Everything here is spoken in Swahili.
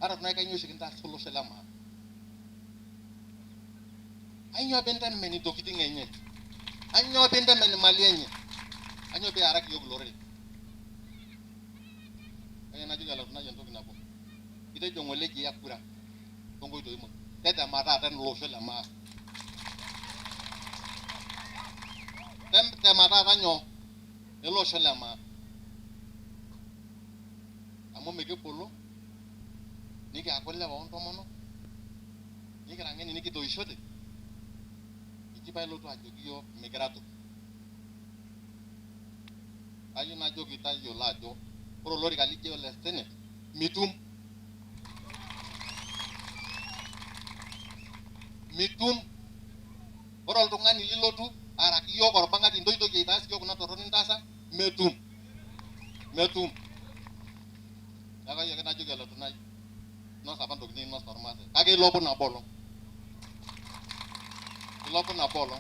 Ara Tunai kanyo shikinta solo selama. Anyo benda meni dokiting enye. Anyo benda meni mali enye. Anyo be arak yo glory. Kaya na juga la Tunai yanto kinabo. Ite jongole ji yakura. Tongo ito imo. Teta mata ten lo selama. Tem mata kanyo. Elo selama. Amo meke polo. Niki akwele wa onto mono. Niki rangeni niki to ishote. Ikipa ilo tu ajogiyo migrato. Ayo na jogi ta yo lajo. Oro lori kalije yo lestene. Mitum. Mitum. Oro altungani lilotu. Araki yo korbanga tindo ito kitas yo kuna toroni ntasa. Metum. Metum. Yaka yo kena jogi ala Tunai. No saban dokini no stormase. Kage ilopo na bolo. Ilopo na bolo.